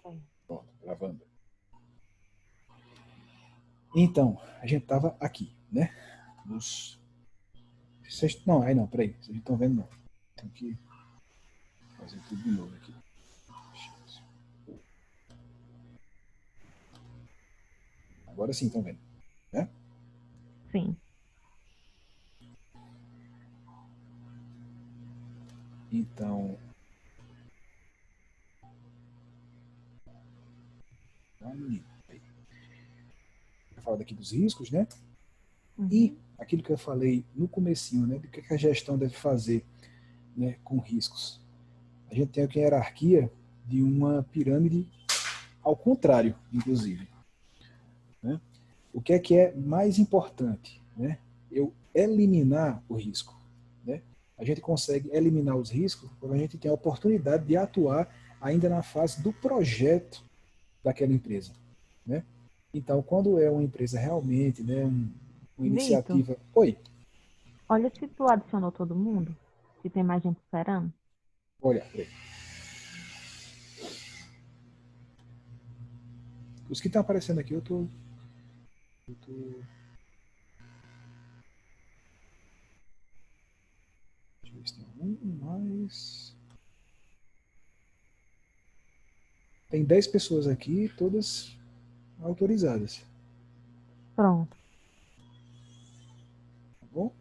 Sim. Pronto, gravando. Então, a gente estava aqui, né? Não, aí não, peraí. Vocês não estão vendo, não. Tem que fazer tudo de novo aqui. Agora sim estão vendo, né? Sim. Então, eu falo daqui dos riscos, né? E Uhum. aquilo que eu falei no comecinho, né? Do que a gestão deve fazer, né, com riscos. A gente tem aqui a hierarquia de uma pirâmide ao contrário, inclusive. Né? O que é mais importante? Né? Eu eliminar o risco. Né? A gente consegue eliminar os riscos quando a gente tem a oportunidade de atuar ainda na fase do projeto daquela empresa. Né? Então, quando é uma empresa realmente, né, uma Vitor, iniciativa... Oi, olha se tu adicionou todo mundo. Se tem mais gente esperando. olha, os que estão aparecendo aqui, eu tô... Deixa eu ver se tem algum mais... Tem 10 pessoas aqui, todas autorizadas. Pronto. Tá bom?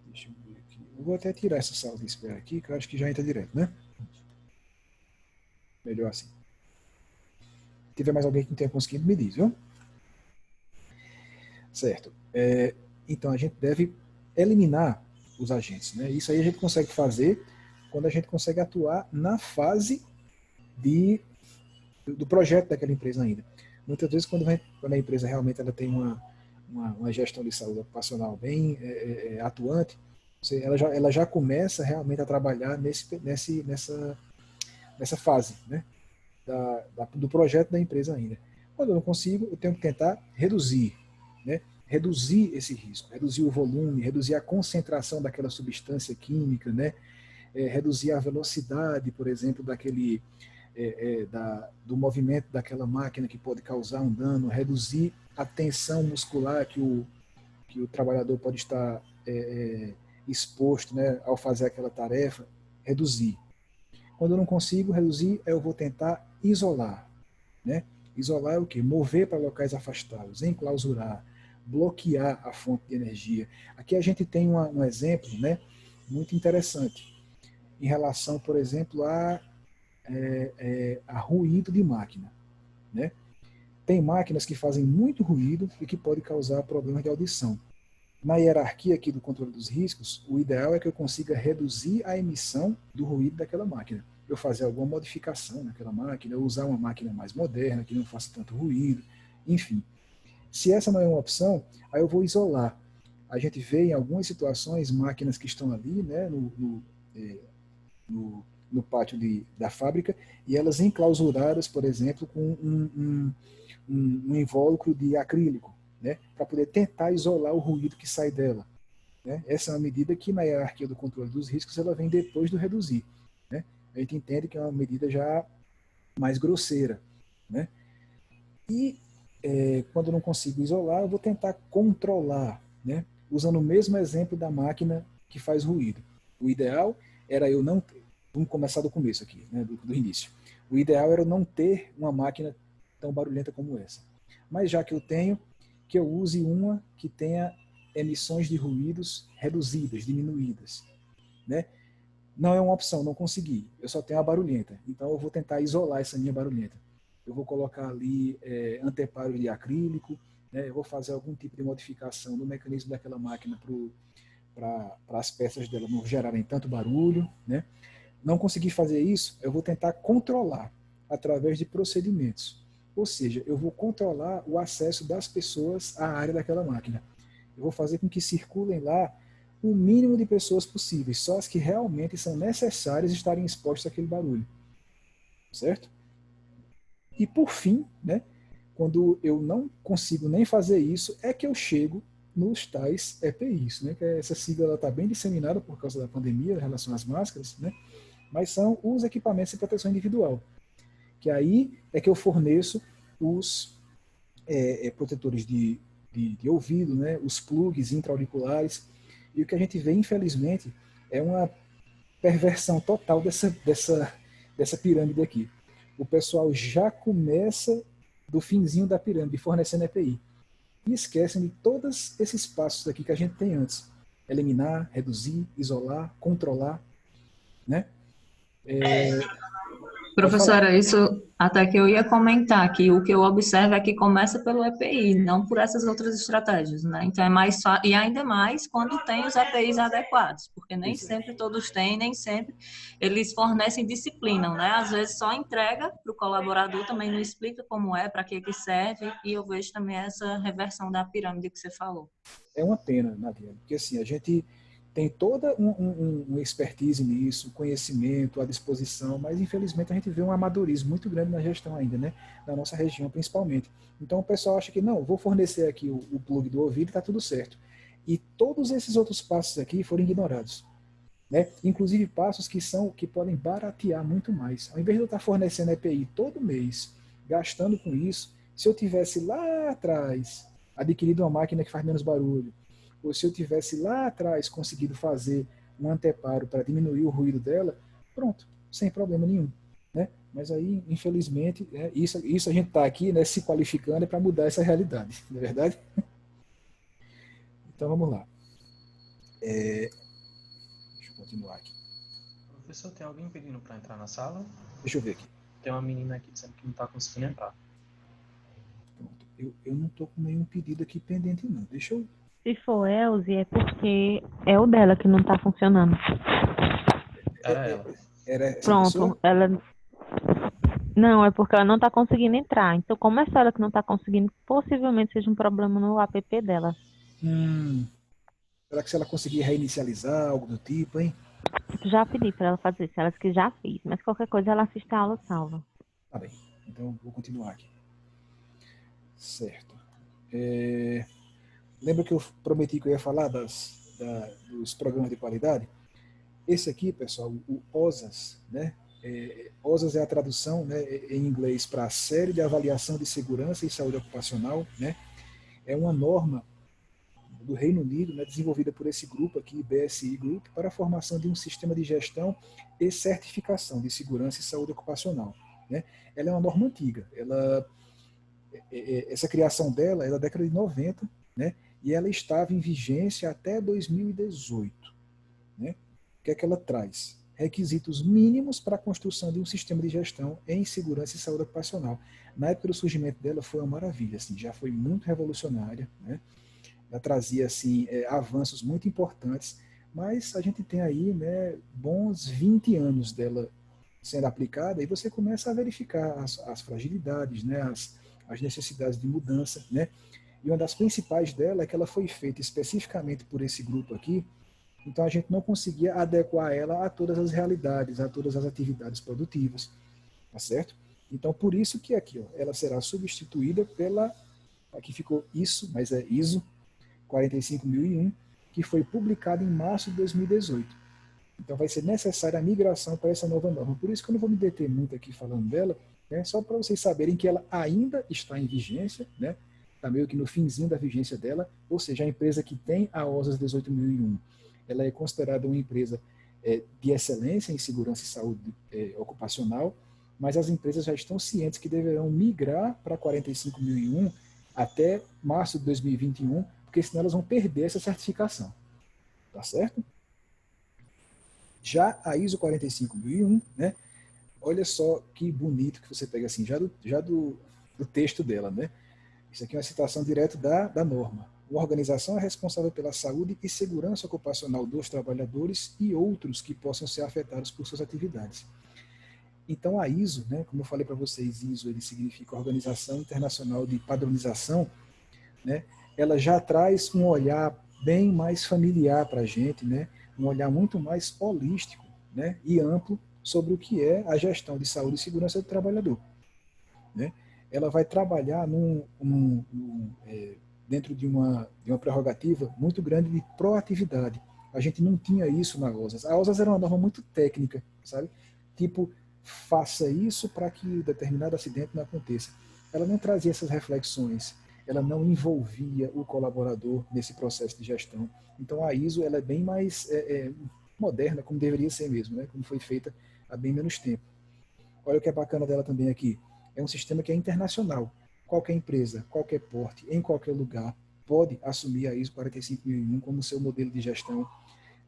Deixa eu ver aqui. Eu vou até tirar essa sala de espera aqui, que eu acho que já entra direto, né? Melhor assim. Se tiver mais alguém que não tenha conseguido, me diz, viu? Certo. Então a gente deve eliminar os agentes, né? Isso aí a gente consegue fazer quando a gente consegue atuar na fase do projeto daquela empresa ainda. Muitas vezes, quando a empresa realmente ela tem uma gestão de saúde ocupacional bem atuante, ela já começa realmente a trabalhar nessa fase, né, do projeto da empresa ainda. Quando eu não consigo, eu tenho que tentar reduzir, né, reduzir esse risco, reduzir o volume, reduzir a concentração daquela substância química, né, reduzir a velocidade, por exemplo, do movimento daquela máquina que pode causar um dano, reduzir a tensão muscular que o trabalhador pode estar exposto, né, ao fazer aquela tarefa, reduzir. Quando eu não consigo reduzir, eu vou tentar isolar. Né? Isolar é o quê? Mover para locais afastados, enclausurar, bloquear a fonte de energia. Aqui a gente tem um exemplo, né, muito interessante em relação, por exemplo, a ruído de máquina. Né? Tem máquinas que fazem muito ruído e que podem causar problemas de audição. Na hierarquia aqui do controle dos riscos, o ideal é que eu consiga reduzir a emissão do ruído daquela máquina. Eu fazer alguma modificação naquela máquina, eu usar uma máquina mais moderna, que não faça tanto ruído, enfim. Se essa não é uma opção, aí eu vou isolar. A gente vê em algumas situações máquinas que estão ali, né, no pátio da fábrica, e elas enclausuradas, por exemplo, com um invólucro de acrílico, né, para poder tentar isolar o ruído que sai dela. Né? Essa é uma medida que, na hierarquia do controle dos riscos, ela vem depois do reduzir. Né? A gente entende que é uma medida já mais grosseira. Né? E quando eu não consigo isolar, eu vou tentar controlar, né? Usando o mesmo exemplo da máquina que faz ruído. O ideal era eu não ter, vamos começar do começo aqui, né? do início. O ideal era eu não ter uma máquina tão barulhenta como essa. Mas já que eu tenho, que eu use uma que tenha emissões de ruídos reduzidas, diminuídas. Né? Não é uma opção, não consegui. Eu só tenho a barulhenta. Então eu vou tentar isolar essa minha barulhenta. Eu vou colocar ali anteparos de acrílico, né? Eu vou fazer algum tipo de modificação no mecanismo daquela máquina para as peças dela não gerarem tanto barulho. Né? Não consegui fazer isso, eu vou tentar controlar através de procedimentos. Ou seja, eu vou controlar o acesso das pessoas à área daquela máquina. Eu vou fazer com que circulem lá o mínimo de pessoas possíveis, só as que realmente são necessárias estarem expostas àquele barulho. Certo? E por fim, né, quando eu não consigo nem fazer isso, é que eu chego nos tais EPIs, né, que essa sigla está bem disseminada por causa da pandemia em relação às máscaras, né, mas são os equipamentos de proteção individual. Que aí é que eu forneço os protetores de ouvido, né? Os plugs intra-auriculares. E o que a gente vê, infelizmente, é uma perversão total dessa pirâmide aqui. O pessoal já começa do finzinho da pirâmide, fornecendo EPI. E esquecem de todos esses passos aqui que a gente tem antes. Eliminar, reduzir, isolar, controlar, né? Pode falar. Professora, isso até que eu ia comentar que o que eu observo é que começa pelo EPI, não por essas outras estratégias, né? Então é mais e ainda mais quando tem os EPIs adequados, porque nem Pois é. sempre todos têm, nem sempre eles fornecem disciplina, né? Às vezes só entrega para o colaborador, também não explica como é, para que serve, e eu vejo também essa reversão da pirâmide que você falou. É uma pena, Nadia, porque assim, a gente tem toda uma expertise nisso, conhecimento à disposição, mas infelizmente a gente vê um amadorismo muito grande na gestão ainda, né? Na nossa região principalmente. Então o pessoal acha que não, vou fornecer aqui o plug do ouvido e está tudo certo. E todos esses outros passos aqui foram ignorados, né? Inclusive passos que podem baratear muito mais. Ao invés de eu estar fornecendo EPI todo mês, gastando com isso, se eu tivesse lá atrás adquirido uma máquina que faz menos barulho, ou se eu tivesse lá atrás conseguido fazer um anteparo para diminuir o ruído dela, pronto, sem problema nenhum, né? Mas aí, infelizmente, isso a gente está aqui, né, se qualificando para mudar essa realidade, não é verdade? Então vamos lá. Deixa eu continuar aqui. Professor, tem alguém pedindo para entrar na sala? Deixa eu ver aqui. Tem uma menina aqui dizendo que não está conseguindo entrar. Pronto. Eu não estou com nenhum pedido aqui pendente, não. Deixa eu... Se for Elze, é porque é o dela que não tá funcionando. Era ela. Era essa Pronto, pessoa? ela... Não, é porque ela não tá conseguindo entrar. Então, como é só ela que não tá conseguindo, possivelmente seja um problema no app dela. Será que se ela conseguir reinicializar, algo do tipo, hein? Já pedi pra ela fazer isso, ela disse que já fez. Mas qualquer coisa ela assiste a aula salva. Tá bem. Então, vou continuar aqui. Certo. Lembra que eu prometi que eu ia falar dos programas de qualidade? Esse aqui, pessoal, o OSAS, né? OSAS é a tradução, né, em inglês para Série de Avaliação de Segurança e Saúde Ocupacional, né? É uma norma do Reino Unido, né, desenvolvida por esse grupo aqui, BSI Group, para a formação de um sistema de gestão e certificação de segurança e saúde ocupacional, né? Ela é uma norma antiga. Essa criação dela é da década de 90, né? E ela estava em vigência até 2018, né? O que é que ela traz? Requisitos mínimos para a construção de um sistema de gestão em segurança e saúde ocupacional. Na época do surgimento dela foi uma maravilha, assim, já foi muito revolucionária, né? Ela trazia assim, avanços muito importantes, mas a gente tem aí, né, bons 20 anos dela sendo aplicada e você começa a verificar as fragilidades, né, as necessidades de mudança, né? E uma das principais dela é que ela foi feita especificamente por esse grupo aqui, então a gente não conseguia adequar ela a todas as realidades, a todas as atividades produtivas, tá certo? Então por isso que aqui, ó, ela será substituída pela, aqui ficou isso, mas é ISO 45001, que foi publicado em março de 2018. Então vai ser necessária a migração para essa nova norma. Por isso que eu não vou me deter muito aqui falando dela, né? Só para vocês saberem que ela ainda está em vigência, né? Está meio que no finzinho da vigência dela, ou seja, a empresa que tem a OSAS 18001, ela é considerada uma empresa de excelência em segurança e saúde ocupacional, mas as empresas já estão cientes que deverão migrar para 45001 até março de 2021, porque senão elas vão perder essa certificação. Tá certo? Já a ISO 45001, né? Olha só que bonito que você pega assim, já do texto dela, né? Isso aqui é uma citação direto da norma. Uma organização é responsável pela saúde e segurança ocupacional dos trabalhadores e outros que possam ser afetados por suas atividades. Então a ISO, né, como eu falei para vocês, ISO ele significa Organização Internacional de Padronização, né? Ela já traz um olhar bem mais familiar para a gente, né? Um olhar muito mais holístico, né? E amplo sobre o que é a gestão de saúde e segurança do trabalhador, né? Ela vai trabalhar dentro de uma prerrogativa muito grande de proatividade. A gente não tinha isso na OSAS. A OSAS era uma norma muito técnica, sabe? Tipo, faça isso para que determinado acidente não aconteça. Ela não trazia essas reflexões, ela não envolvia o colaborador nesse processo de gestão. Então a ISO ela é bem mais moderna, como deveria ser mesmo, né? Como foi feita há bem menos tempo. Olha o que é bacana dela também aqui. É um sistema que é internacional. Qualquer empresa, qualquer porte, em qualquer lugar, pode assumir a ISO 45001 como seu modelo de gestão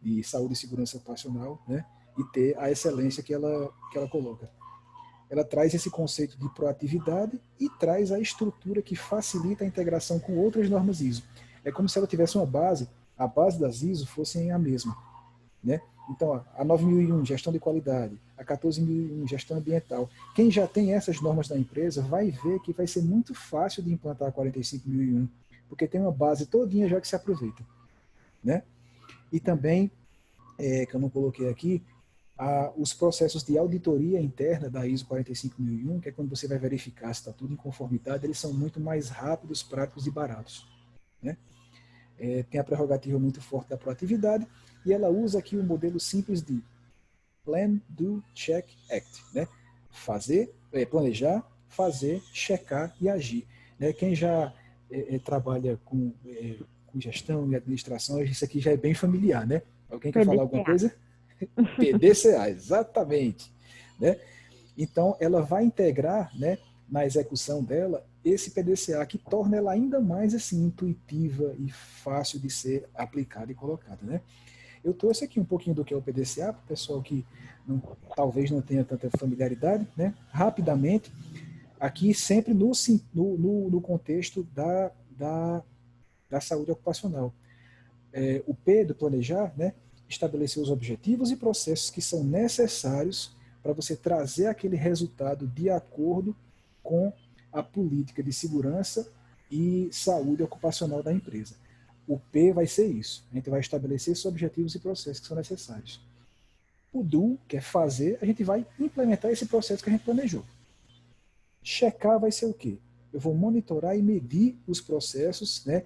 de saúde e segurança ocupacional, né? E ter a excelência que ela coloca. Ela traz esse conceito de proatividade e traz a estrutura que facilita a integração com outras normas ISO. É como se ela tivesse uma base, a base das ISO fossem a mesma, né? Então, a 9001, gestão de qualidade, a 14001, gestão ambiental. Quem já tem essas normas da empresa vai ver que vai ser muito fácil de implantar a 45001, porque tem uma base todinha já que se aproveita, né? E também, que eu não coloquei aqui, os processos de auditoria interna da ISO 45001, que é quando você vai verificar se está tudo em conformidade, eles são muito mais rápidos, práticos e baratos, né? Tem a prerrogativa muito forte da proatividade, e ela usa aqui o modelo simples de Plan, Do, Check, Act, né? Planejar, fazer, checar e agir, né? Quem já trabalha com gestão e administração, isso aqui já é bem familiar, né? Alguém quer falar alguma PDCA. coisa? PDCA, exatamente, né? Então, ela vai integrar, né, na execução dela, esse PDCA que torna ela ainda mais assim, intuitiva e fácil de ser aplicada e colocada, né? Eu trouxe aqui um pouquinho do que é o PDCA para o pessoal que talvez não tenha tanta familiaridade, né? Rapidamente, aqui sempre no contexto da saúde ocupacional. O P do planejar, né? Estabelecer os objetivos e processos que são necessários para você trazer aquele resultado de acordo com a política de segurança e saúde ocupacional da empresa. O P vai ser isso. A gente vai estabelecer esses objetivos e processos que são necessários. O Do, que é fazer, a gente vai implementar esse processo que a gente planejou. Checar vai ser o quê? Eu vou monitorar e medir os processos, né,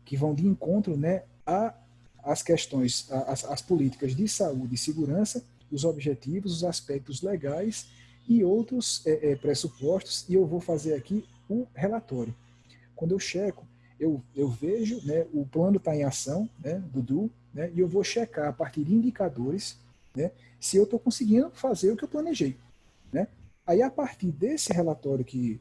que vão de encontro, né, às questões, às políticas de saúde e segurança, os objetivos, os aspectos legais e outros pressupostos, e eu vou fazer aqui o relatório. Quando eu checo, eu vejo, né, o plano está em ação, né, do Do, né, e eu vou checar a partir de indicadores, né, se eu estou conseguindo fazer o que eu planejei, né? Aí, a partir desse relatório que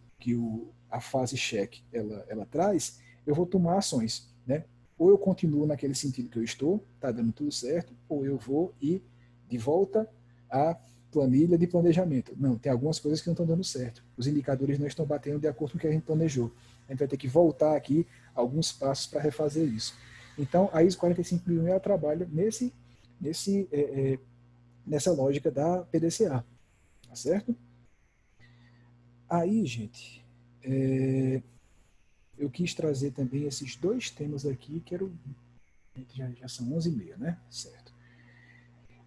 a fase check ela traz, eu vou tomar ações, né? Ou eu continuo naquele sentido que eu estou, está dando tudo certo, ou eu vou ir de volta à planilha de planejamento. Não, tem algumas coisas que não estão dando certo. Os indicadores não estão batendo de acordo com o que a gente planejou. A gente vai ter que voltar aqui alguns passos para refazer isso. Então, a ISO 45001 ela trabalha nessa lógica da PDCA, tá certo? Aí, gente, eu quis trazer também esses dois temas aqui, já são 11h30, né? Certo.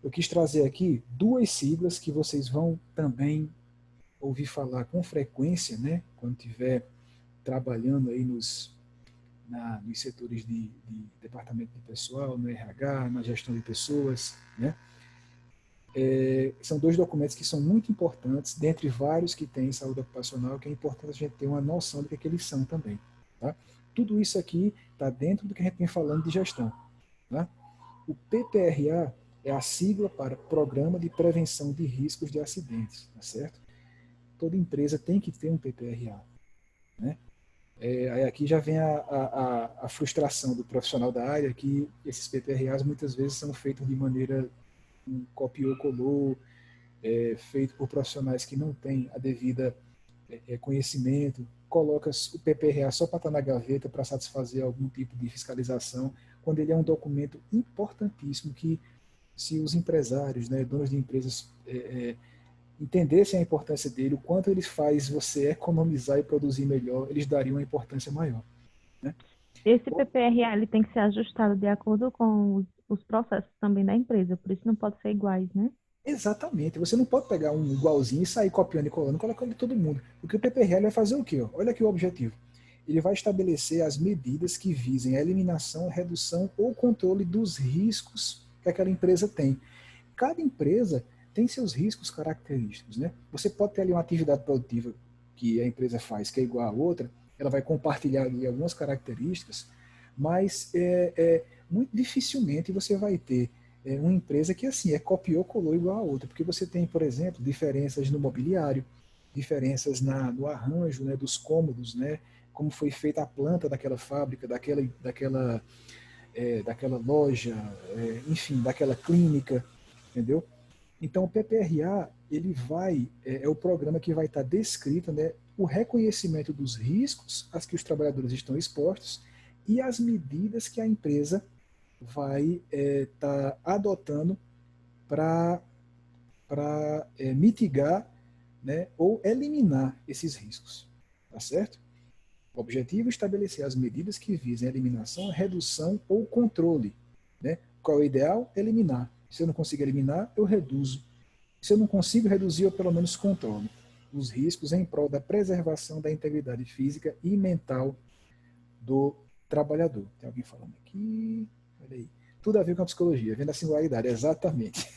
Eu quis trazer aqui duas siglas que vocês vão também ouvir falar com frequência, né? Quando estiver trabalhando aí nos setores de departamento de pessoal, no RH, na gestão de pessoas, né? São dois documentos que são muito importantes, dentre vários que tem em saúde ocupacional, que é importante a gente ter uma noção do que eles são também. Tá? Tudo isso aqui está dentro do que a gente vem falando de gestão. Tá? O PPRA é a sigla para Programa de Prevenção de Riscos de Acidentes, tá certo? Toda empresa tem que ter um PPRA, né? Aí aqui já vem a frustração do profissional da área, que esses PPRAs muitas vezes são feitos de maneira copiou, colou, feito por profissionais que não têm a devida conhecimento, coloca o PPRA só para estar na gaveta para satisfazer algum tipo de fiscalização, quando ele é um documento importantíssimo que, se os empresários, né, donos de empresas, entendessem a importância dele, o quanto ele faz você economizar e produzir melhor, eles dariam uma importância maior. Né? Esse PPRA ele tem que ser ajustado de acordo com os processos também da empresa, por isso não pode ser iguais, né? Exatamente. Você não pode pegar um igualzinho e sair copiando e colando, colocando de todo mundo. Porque o PPRA vai fazer o quê? Ó? Olha aqui o objetivo. Ele vai estabelecer as medidas que visem a eliminação, redução ou controle dos riscos que aquela empresa tem. Cada empresa tem seus riscos característicos, né? Você pode ter ali uma atividade produtiva que a empresa faz, que é igual a outra, ela vai compartilhar ali algumas características, mas muito dificilmente você vai ter uma empresa que assim copiou, colou igual a outra, porque você tem, por exemplo, diferenças no mobiliário, diferenças no arranjo, né, dos cômodos, né, como foi feita a planta daquela fábrica, daquela loja, enfim, daquela clínica, entendeu? Então, o PPRA, ele é o programa que vai estar descrito, né, o reconhecimento dos riscos a que os trabalhadores estão expostos e as medidas que a empresa vai estar adotando para mitigar, né, ou eliminar esses riscos, tá certo? O objetivo é estabelecer as medidas que visem a eliminação, redução ou controle, né? Qual é o ideal? Eliminar. Se eu não consigo eliminar, eu reduzo. Se eu não consigo reduzir, eu pelo menos controlo os riscos em prol da preservação da integridade física e mental do trabalhador. Tem alguém falando aqui? Olha aí. Tudo a ver com a psicologia, vendo a singularidade, exatamente.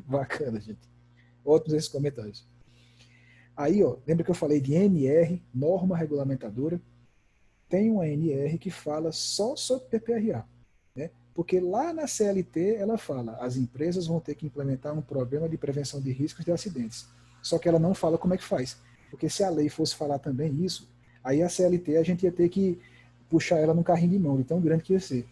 Bacana, gente. Ótimos esses comentários. Aí, ó, lembra que eu falei de NR, norma regulamentadora? Tem uma NR que fala só sobre PPRA, né? Porque lá na CLT ela fala, as empresas vão ter que implementar um programa de prevenção de riscos de acidentes. Só que ela não fala como é que faz. Porque se a lei fosse falar também isso, aí a CLT a gente ia ter que puxar ela num carrinho de mão, de tão grande que ia ser.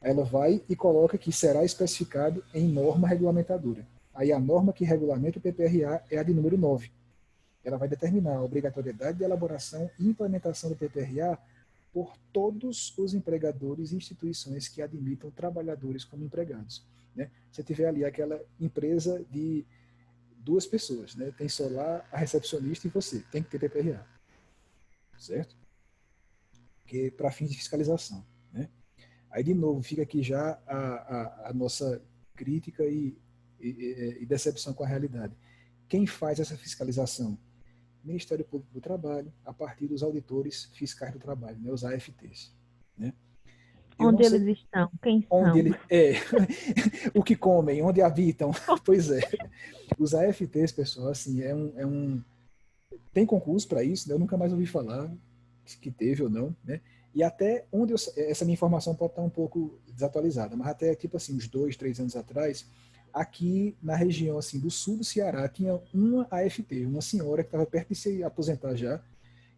Ela vai e coloca que será especificado em norma regulamentadora. Aí a norma que regulamenta o PPRA é a de número 9. Ela vai determinar a obrigatoriedade de elaboração e implementação do PPRA por todos os empregadores e instituições que admitam trabalhadores como empregados, né? Se tiver ali aquela empresa de 2 pessoas, né? Tem só lá a recepcionista e você, tem que ter PPRA, certo? Porque para fins de fiscalização, né? Aí de novo fica aqui já a nossa crítica e decepção com a realidade. Quem faz essa fiscalização? Ministério Público do Trabalho, a partir dos auditores fiscais do trabalho, né, os AFTs. Né? Onde eles estão? Quem onde são? O que comem, onde habitam. Pois é. Os AFTs, pessoal, assim, tem concurso para isso, né? Eu nunca mais ouvi falar que teve ou não, né? E até onde essa minha informação pode estar um pouco desatualizada, mas até tipo assim, uns 2, 3 anos atrás, aqui na região assim do sul do Ceará tinha uma AFT, uma senhora que estava perto de se aposentar já,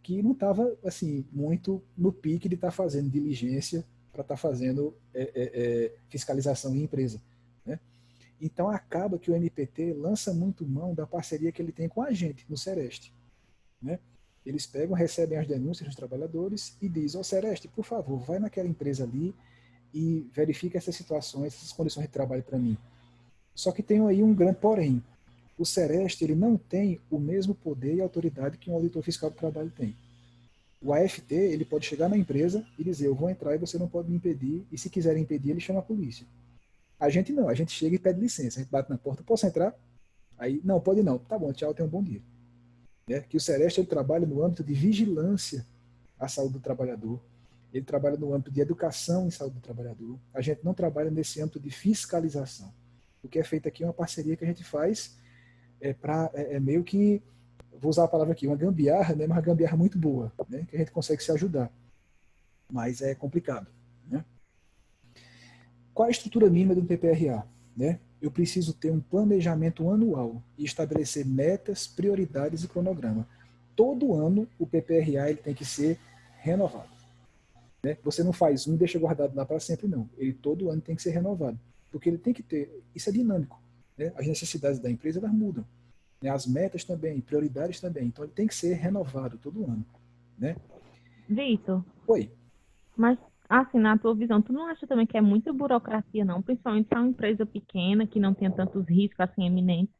que não estava assim muito no pique de estar fazendo diligência para estar fazendo fiscalização em empresa, né? Então acaba que o MPT lança muito mão da parceria que ele tem com a gente no Sereste, né? Eles pegam, recebem as denúncias dos trabalhadores e dizem: Sereste, por favor, vai naquela empresa ali e verifica essas situações, essas condições de trabalho para mim. Só que tem aí um grande porém. O Sereste ele não tem o mesmo poder e autoridade que um auditor fiscal do trabalho tem. O AFT ele pode chegar na empresa e dizer: eu vou entrar e você não pode me impedir, e se quiser impedir, ele chama a polícia. A gente não, a gente chega e pede licença, a gente bate na porta: posso entrar? Aí, não, pode não. Tá bom, tchau, tenha um bom dia. Que o Sereste ele trabalha no âmbito de vigilância à saúde do trabalhador, ele trabalha no âmbito de educação em saúde do trabalhador, a gente não trabalha nesse âmbito de fiscalização. O que é feito aqui é uma parceria que a gente faz meio que, vou usar a palavra aqui, uma gambiarra, né, mas uma gambiarra muito boa, né, que a gente consegue se ajudar, mas é complicado, né? Qual a estrutura mínima do PPRA? Né? Eu preciso ter um planejamento anual e estabelecer metas, prioridades e cronograma. Todo ano o PPRA ele tem que ser renovado. Né? Você não faz um e deixa guardado lá para sempre, não. Ele todo ano tem que ser renovado. Porque ele tem que ter, isso é dinâmico. Né? As necessidades da empresa elas mudam. Né? As metas também, prioridades também. Então ele tem que ser renovado todo ano. Né? Vitor, Oi. mas assim, na tua visão, tu não acha também que é muita burocracia, não? Principalmente para uma empresa pequena que não tenha tantos riscos assim eminentes?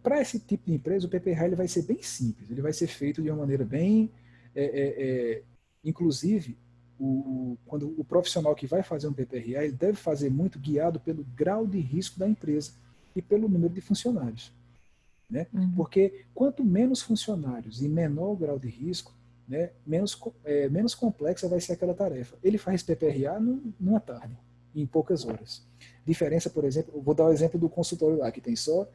Para esse tipo de empresa, o PPRA ele vai ser bem simples. Ele vai ser feito de uma maneira bem... inclusive, quando o profissional que vai fazer um PPRA, ele deve fazer muito guiado pelo grau de risco da empresa e pelo número de funcionários. Né? Porque quanto menos funcionários e menor o grau de risco, né, menos complexa vai ser aquela tarefa. Ele faz PPRA numa tarde. em poucas horas. Diferença, por exemplo, eu vou dar o exemplo do consultório lá, que tem só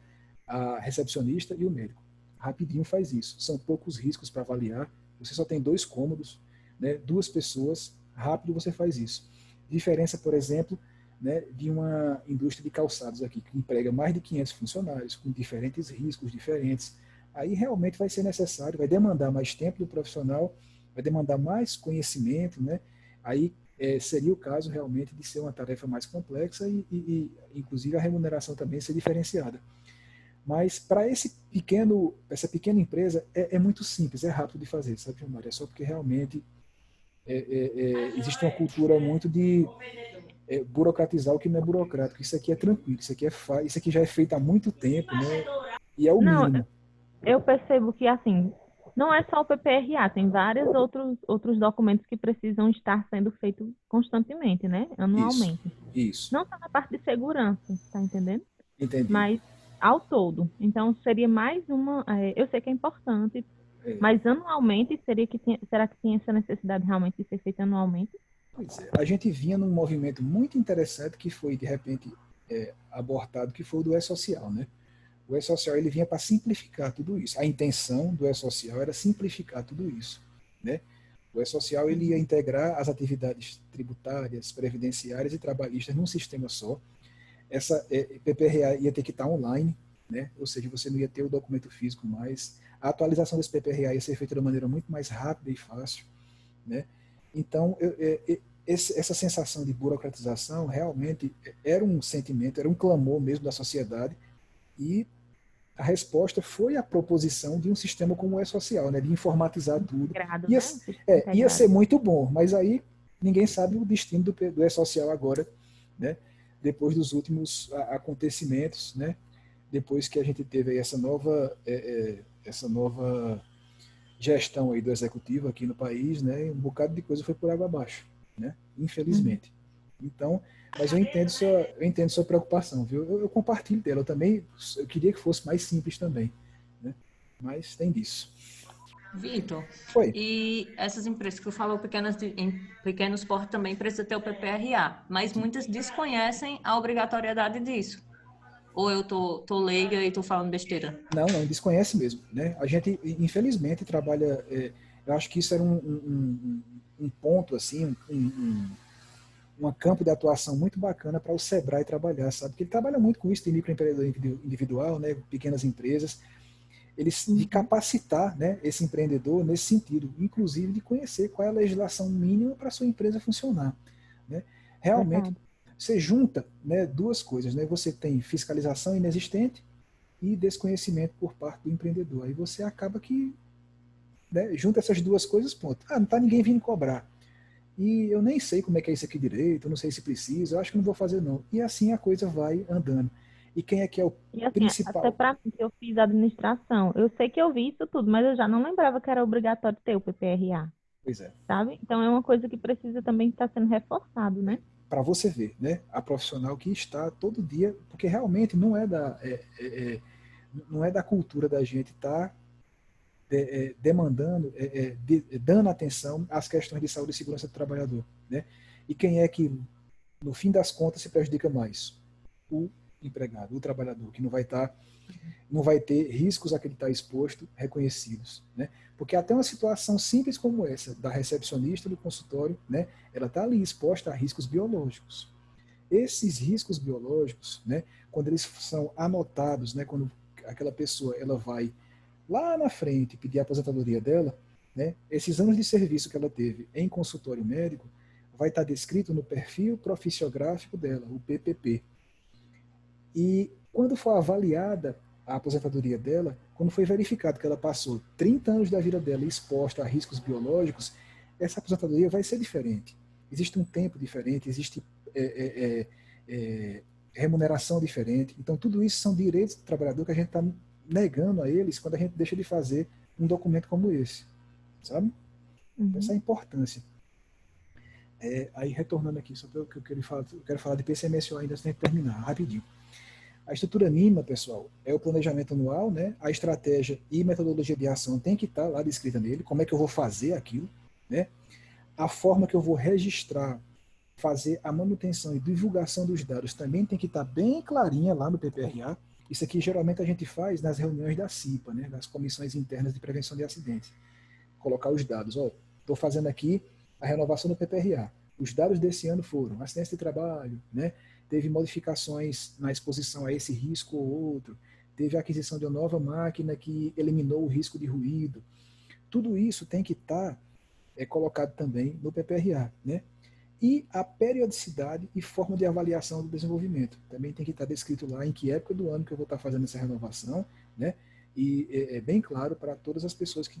a recepcionista e o médico. Rapidinho faz isso. São poucos riscos para avaliar. Você só tem 2 cômodos, né, 2 pessoas, rápido você faz isso. Diferença, por exemplo, né, de uma indústria de calçados aqui, que emprega mais de 500 funcionários, com diferentes riscos diferentes. Aí realmente vai ser necessário, vai demandar mais tempo do profissional, vai demandar mais conhecimento, né? Aí seria o caso realmente de ser uma tarefa mais complexa e inclusive a remuneração também ser diferenciada. Mas para essa pequena empresa é muito simples, é rápido de fazer, sabe, Gilmar? É só porque realmente existe uma cultura muito de burocratizar o que não é burocrático. Isso aqui é tranquilo, isso aqui já é feito há muito tempo, né? E é o Não, mínimo. eu percebo que, assim, não é só o PPRA, tem vários outros documentos que precisam estar sendo feitos constantemente, né? Isso, Anualmente. isso. Não só na parte de segurança, tá entendendo? Entendi. Mas ao todo. Então, seria mais uma. Eu sei que é importante, É, mas anualmente será que tem essa necessidade realmente de ser feita anualmente? pois é. A gente vinha num movimento muito interessante que foi, de repente, abortado, que foi o do E-Social, né? O E-Social ele vinha para simplificar tudo isso. A intenção do E-Social era simplificar tudo isso, né? O E-Social ele ia integrar as atividades tributárias, previdenciárias e trabalhistas num sistema só. Essa PPRA ia ter que estar online, né? Ou seja, você não ia ter o documento físico mais. A atualização desse PPRA ia ser feita de maneira muito mais rápida e fácil, né? Então, essa sensação de burocratização realmente era um sentimento, era um clamor mesmo da sociedade, e a resposta foi a proposição de um sistema como o E-Social, né, de informatizar tudo. Integrado, Ia, né? Um sistema ia ser integrado. muito bom, mas aí ninguém sabe o destino do E-Social agora, né, depois dos últimos acontecimentos, né, depois que a gente teve aí essa nova gestão aí do executivo aqui no país, né, um bocado de coisa foi por água abaixo, né, infelizmente. Então, mas eu entendo sua preocupação, viu? Eu compartilho dela, eu queria que fosse mais simples também, né? Mas tem disso. Vitor, Oi. e essas empresas que tu falou, em pequenos portos também precisa ter o PPRA, mas muitas desconhecem a obrigatoriedade disso. Ou eu tô leiga e tô falando besteira? Não, desconhece mesmo, né? A gente, infelizmente, trabalha. Eu acho que isso era um ponto, assim, um campo de atuação muito bacana para o Sebrae trabalhar, sabe? Porque ele trabalha muito com isso, tem microempreendedor individual, né? Pequenas empresas. De capacitar, né, esse empreendedor nesse sentido, inclusive de conhecer qual é a legislação mínima para a sua empresa funcionar, né? Realmente, Verdade. você junta, né, 2 coisas, né? Você tem fiscalização inexistente e desconhecimento por parte do empreendedor. Aí você acaba que, né, junta essas 2 coisas, ponto. Ah, não está ninguém vindo cobrar. E eu nem sei como é que é isso aqui direito, eu não sei se precisa, eu acho que não vou fazer não. E assim a coisa vai andando. E quem é que é o E assim, até principal? para mim, que eu fiz administração, eu sei que eu vi isso tudo, mas eu já não lembrava que era obrigatório ter o PPRA, Pois é. sabe? Então é uma coisa que precisa também estar sendo reforçado, né? Para você ver, né, a profissional que está todo dia, porque realmente não é da cultura da gente estar demandando, dando atenção às questões de saúde e segurança do trabalhador, né? E quem é que, no fim das contas, se prejudica mais? O empregado, o trabalhador, que não vai ter riscos a que ele está exposto reconhecidos, né? Porque até uma situação simples como essa, da recepcionista do consultório, né, ela está ali exposta a riscos biológicos. Esses riscos biológicos, né, quando eles são anotados, né, quando aquela pessoa ela vai lá na frente pedir a aposentadoria dela, né, esses anos de serviço que ela teve em consultório médico vai estar descrito no perfil profissiográfico dela, o PPP. E quando for avaliada a aposentadoria dela, quando foi verificado que ela passou 30 anos da vida dela exposta a riscos biológicos, essa aposentadoria vai ser diferente. Existe um tempo diferente, existe remuneração diferente. Então, tudo isso são direitos do trabalhador que a gente está negando a eles quando a gente deixa de fazer um documento como esse. Sabe? Essa é a importância. Aí, retornando aqui, só para o que eu quero falar de PCMSO ainda antes de terminar, rapidinho. A estrutura mínima, pessoal, é o planejamento anual, né? A estratégia e metodologia de ação tem que estar lá descrita nele, como é que eu vou fazer aquilo, né? A forma que eu vou registrar fazer a manutenção e divulgação dos dados também tem que estar bem clarinha lá no PPRA. Isso aqui geralmente a gente faz nas reuniões da CIPA, né, das Comissões Internas de Prevenção de Acidentes. Colocar os dados. Estou fazendo aqui a renovação do PPRA. Os dados desse ano foram acidentes de trabalho, né, teve modificações na exposição a esse risco ou outro, teve a aquisição de uma nova máquina que eliminou o risco de ruído. Tudo isso tem que estar colocado também no PPRA, né? E a periodicidade e forma de avaliação do desenvolvimento. Também tem que estar descrito lá em que época do ano que eu vou estar fazendo essa renovação, né? E é bem claro para todas as pessoas que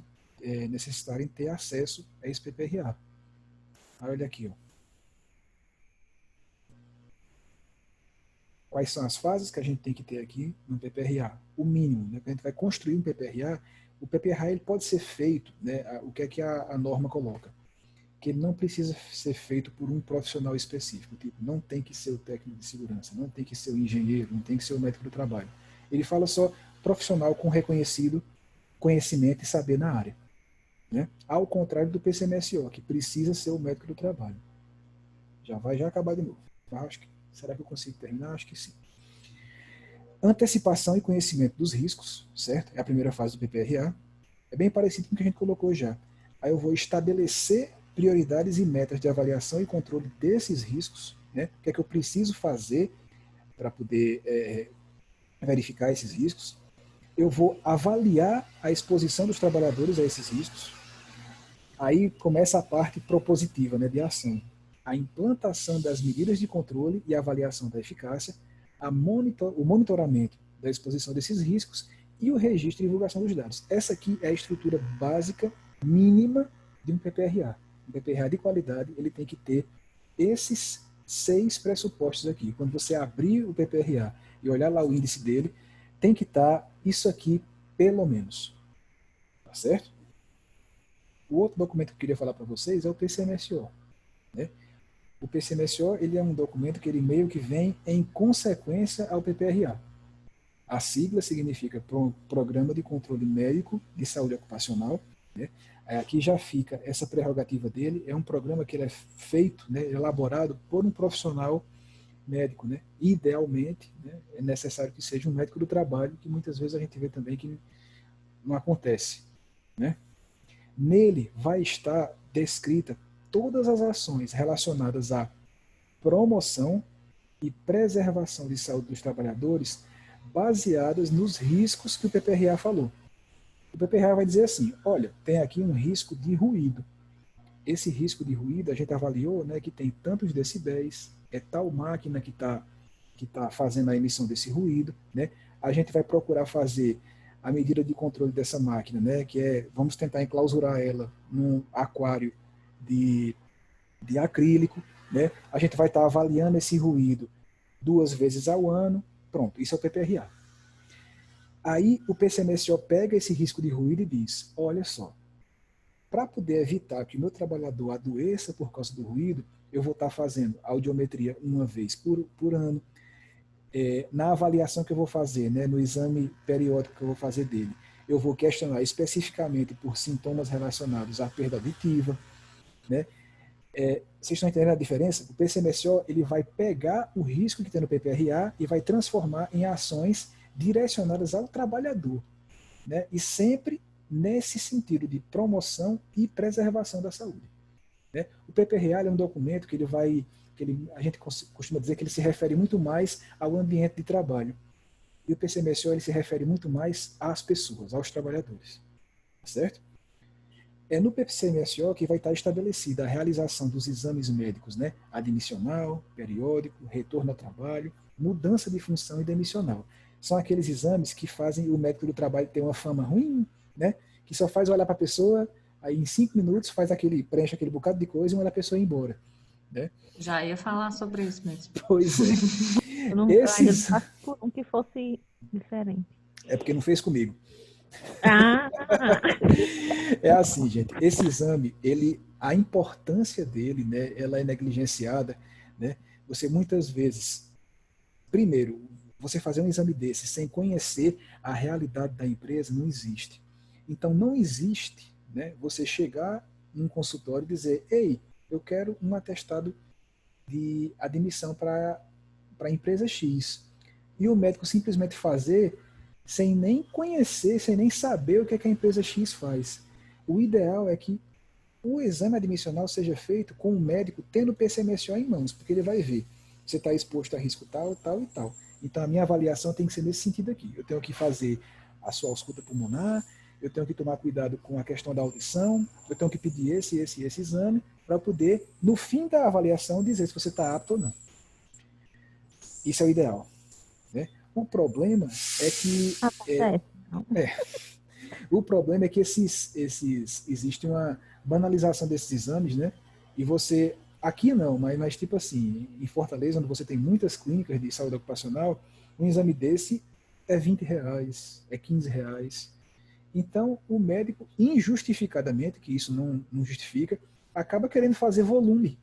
necessitarem ter acesso a esse PPRA. Olha aqui, ó. Quais são as fases que a gente tem que ter aqui no PPRA? O mínimo, né? Quando a gente vai construir um PPRA, o PPRA ele pode ser feito, né? O que é que a norma coloca? Que ele não precisa ser feito por um profissional específico, tipo, não tem que ser o técnico de segurança, não tem que ser o engenheiro, não tem que ser o médico do trabalho. Ele fala só profissional com reconhecido conhecimento e saber na área, né? Ao contrário do PCMSO, que precisa ser o médico do trabalho. Já acabar de novo. Será que eu consigo terminar? Acho que sim. Antecipação e conhecimento dos riscos, certo? É a primeira fase do PPRA. É bem parecido com o que a gente colocou já. Aí eu vou estabelecer prioridades e metas de avaliação e controle desses riscos, né? O que é que eu preciso fazer para poder verificar esses riscos. Eu vou avaliar a exposição dos trabalhadores a esses riscos. Aí começa a parte propositiva, né, de ação. A implantação das medidas de controle e avaliação da eficácia, o monitoramento da exposição desses riscos e o registro e divulgação dos dados. Essa aqui é a estrutura básica, mínima de um PPRA. Um PPRA de qualidade, ele tem que ter esses 6 pressupostos aqui. Quando você abrir o PPRA e olhar lá o índice dele, tem que estar isso aqui, pelo menos. Tá certo? O outro documento que eu queria falar para vocês é o PCMSO, né? O PCMSO, ele é um documento que ele meio que vem em consequência ao PPRA. A sigla significa Programa de Controle Médico de Saúde Ocupacional, né? Aqui já fica essa prerrogativa dele. É um programa que ele é feito, né, elaborado por um profissional médico, né? Idealmente, né, é necessário que seja um médico do trabalho, que muitas vezes a gente vê também que não acontece, né? Nele vai estar descrita todas as ações relacionadas à promoção e preservação de saúde dos trabalhadores baseadas nos riscos que o PPRA falou. O PPRA vai dizer assim, olha, tem aqui um risco de ruído. Esse risco de ruído a gente avaliou, né, que tem tantos decibéis, é tal máquina que tá fazendo a emissão desse ruído, né? A gente vai procurar fazer a medida de controle dessa máquina, né, que vamos tentar enclausurar ela num aquário de acrílico, né? A gente vai estar avaliando esse ruído 2 vezes ao ano. Pronto, isso é o PPRA. Aí o PCMSO pega esse risco de ruído e diz, olha só, para poder evitar que o meu trabalhador adoeça por causa do ruído, eu vou estar fazendo audiometria 1 vez por ano. Na avaliação que eu vou fazer, né, no exame periódico que eu vou fazer dele, eu vou questionar especificamente por sintomas relacionados à perda auditiva, né? Vocês estão entendendo a diferença? O PCMSO ele vai pegar o risco que tem no PPRA e vai transformar em ações direcionadas ao trabalhador, né? E sempre nesse sentido de promoção e preservação da saúde, né? O PPRA é um documento que a gente costuma dizer que ele se refere muito mais ao ambiente de trabalho. E o PCMSO ele se refere muito mais às pessoas, aos trabalhadores. Certo? É no PCMSO que vai estar estabelecida a realização dos exames médicos, né? Admissional, periódico, retorno ao trabalho, mudança de função e demissional. São aqueles exames que fazem o médico do trabalho ter uma fama ruim, né? Que só faz olhar para a pessoa, aí em 5 minutos preenche aquele bocado de coisa e manda a pessoa ir embora, né? Já ia falar sobre isso mesmo. Pois é. Eu ainda não faço por um que fosse diferente. É porque não fez comigo. Ah! É assim, gente, esse exame, a importância dele, né, ela é negligenciada, né? Você muitas vezes, primeiro, você fazer um exame desse sem conhecer a realidade da empresa não existe. Então não existe, né, você chegar num consultório e dizer, ei, eu quero um atestado de admissão para a empresa X. E o médico simplesmente fazer sem nem conhecer, sem nem saber o que, é que a empresa X faz. O ideal é que o exame admissional seja feito com o médico tendo o PCMSO em mãos, porque ele vai ver você está exposto a risco tal, tal e tal. Então a minha avaliação tem que ser nesse sentido aqui. Eu tenho que fazer a sua ausculta pulmonar, eu tenho que tomar cuidado com a questão da audição, eu tenho que pedir esse exame para poder, no fim da avaliação, dizer se você está apto ou não. Isso é o ideal. Né? O problema é que o problema é que existe uma banalização desses exames, né? E você, aqui não, mas tipo assim, em Fortaleza, onde você tem muitas clínicas de saúde ocupacional, um exame desse é R$20, é R$15. Então, o médico, injustificadamente, que isso não justifica, acaba querendo fazer volume.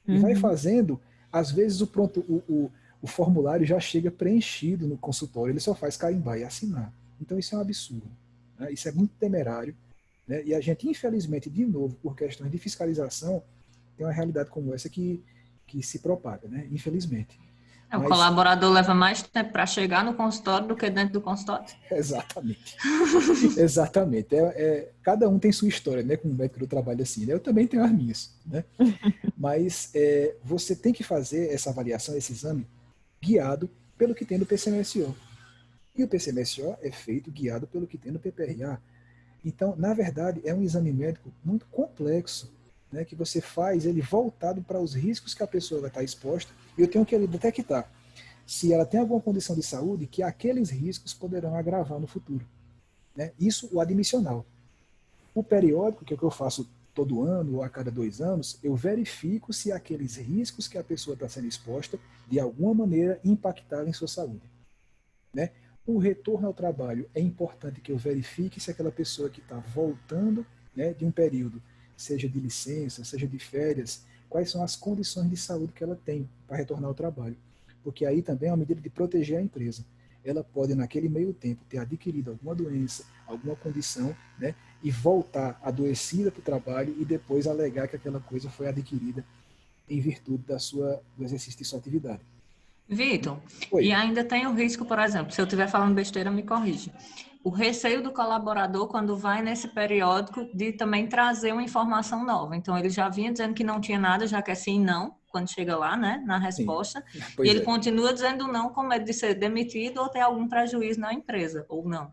E vai fazendo, às vezes o formulário já chega preenchido no consultório, ele só faz carimbar e assinar. Então, isso é um absurdo. Né? Isso é muito temerário. Né? E a gente, infelizmente, de novo, por questões de fiscalização, tem uma realidade como essa que se propaga, né? Infelizmente. O colaborador leva mais tempo para chegar no consultório do que dentro do consultório? Exatamente. Exatamente. Cada um tem sua história, né? Com o médico do trabalho assim. Né? Eu também tenho as minhas. Né? Mas você tem que fazer essa avaliação, esse exame, guiado pelo que tem no PCMSO. E o PCMSO é feito guiado pelo que tem no PPRA. Então, na verdade, é um exame médico muito complexo, né, que você faz ele voltado para os riscos que a pessoa vai estar exposta, e eu tenho que detectar se ela tem alguma condição de saúde que aqueles riscos poderão agravar no futuro. Né? Isso o admissional. O periódico, que é o que eu faço todo ano ou a cada 2 anos, eu verifico se aqueles riscos que a pessoa está sendo exposta, de alguma maneira, impactaram em sua saúde. Né? O retorno ao trabalho, é importante que eu verifique se aquela pessoa que está voltando, né, de um período, seja de licença, seja de férias, quais são as condições de saúde que ela tem para retornar ao trabalho. Porque aí também é uma medida de proteger a empresa. Ela pode, naquele meio tempo, ter adquirido alguma doença, alguma condição, né, e voltar adoecida para o trabalho e depois alegar que aquela coisa foi adquirida em virtude do exercício de sua atividade. Vitor, e ainda tem o risco, por exemplo, se eu estiver falando besteira, me corrige. O receio do colaborador quando vai nesse periódico de também trazer uma informação nova. Então, ele já vinha dizendo que não tinha nada, já que é sim e não, quando chega lá, né, na resposta. E ele continua dizendo não com medo de ser demitido ou ter algum prejuízo na empresa, ou não.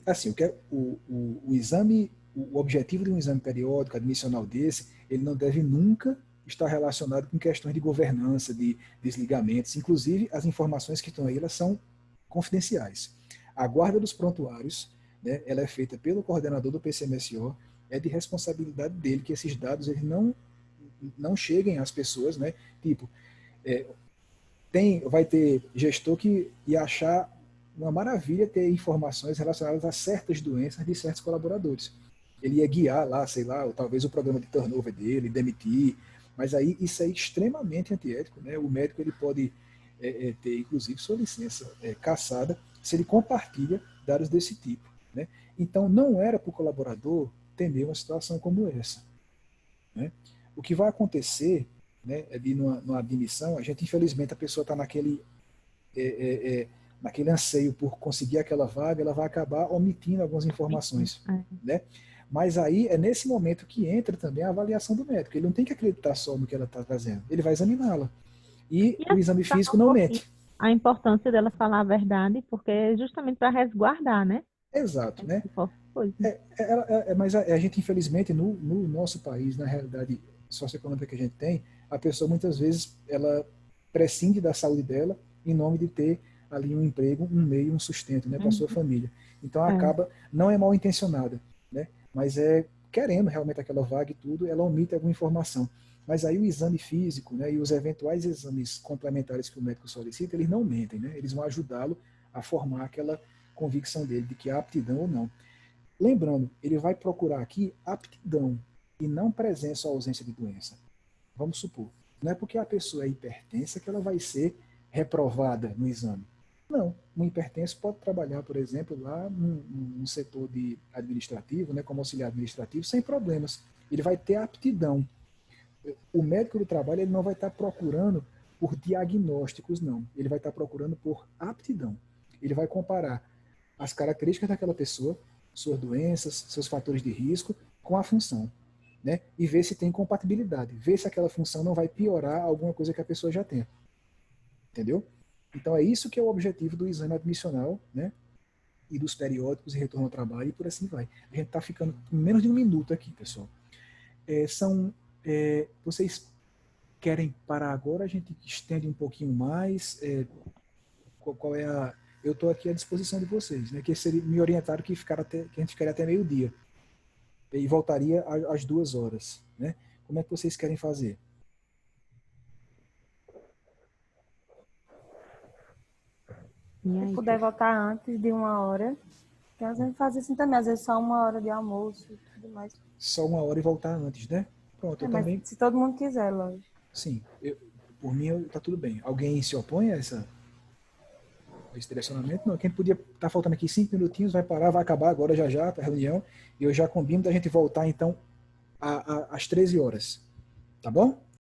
Assim, o exame, o objetivo de um exame periódico admissional desse, ele não deve nunca estar relacionado com questões de governança, de desligamentos. Inclusive, as informações que estão aí, elas são confidenciais. A guarda dos prontuários, né, ela é feita pelo coordenador do PCMSO, é de responsabilidade dele que esses dados eles não cheguem às pessoas, né? Tipo, vai ter gestor que ia achar uma maravilha ter informações relacionadas a certas doenças de certos colaboradores. Ele ia guiar lá, sei lá, ou talvez o programa de turnover dele, demitir, mas aí isso é extremamente antiético, né? O médico ele pode ter, inclusive, sua licença cassada se ele compartilha dados desse tipo, né? Então, não era para o colaborador temer uma situação como essa, né? O que vai acontecer, né, ali numa admissão, a gente, infelizmente, a pessoa está naquele anseio por conseguir aquela vaga, ela vai acabar omitindo algumas informações, né? Mas aí é nesse momento que entra também a avaliação do médico. Ele não tem que acreditar só no que ela está trazendo, ele vai examiná-la. E o exame físico não mente. A importância dela falar a verdade, porque é justamente para resguardar, né? Exato, né? Mas a gente, infelizmente, no nosso país, na realidade socioeconômica que a gente tem, a pessoa muitas vezes ela prescinde da saúde dela em nome de ter ali um emprego, um meio, um sustento, né, para sua família. Então acaba, não é mal intencionada, né? Mas querendo realmente aquela vaga e tudo, ela omite alguma informação. Mas aí o exame físico, né, e os eventuais exames complementares que o médico solicita, eles não mentem, né? Eles vão ajudá-lo a formar aquela convicção dele de que há aptidão ou não. Lembrando, ele vai procurar aqui aptidão e não presença ou ausência de doença. Vamos supor, não é porque a pessoa é hipertensa que ela vai ser reprovada no exame. Não, um hipertenso pode trabalhar, por exemplo, lá num setor de administrativo, né, como auxiliar administrativo, sem problemas. Ele vai ter aptidão. O médico do trabalho ele não vai estar procurando por diagnósticos, não. Ele vai estar procurando por aptidão. Ele vai comparar as características daquela pessoa, suas doenças, seus fatores de risco, com a função, né? E ver se tem compatibilidade. Ver se aquela função não vai piorar alguma coisa que a pessoa já tenha. Entendeu? Então é isso que é o objetivo do exame admissional, né? E dos periódicos e retorno ao trabalho e por assim vai. A gente está ficando com menos de um minuto aqui, pessoal. Vocês querem parar agora? A gente estende um pouquinho mais? Qual é a... Eu estou aqui à disposição de vocês, né? Que seria, me orientaram que a gente ficaria até meio-dia e voltaria às 2 horas, né? Como é que vocês querem fazer? E Se aí? puder voltar antes de 1 hora, que às vezes faz assim também, às vezes só 1 hora de almoço e tudo mais. Só 1 hora e voltar antes, né? Pronto, eu Mas também... se todo mundo quiser, lógico. Sim, por mim tá tudo bem. Alguém se opõe a esse direcionamento? Não, quem podia estar faltando aqui 5 minutinhos, vai parar, vai acabar agora já a reunião. E eu já combino da gente voltar então às 13 horas. Tá bom?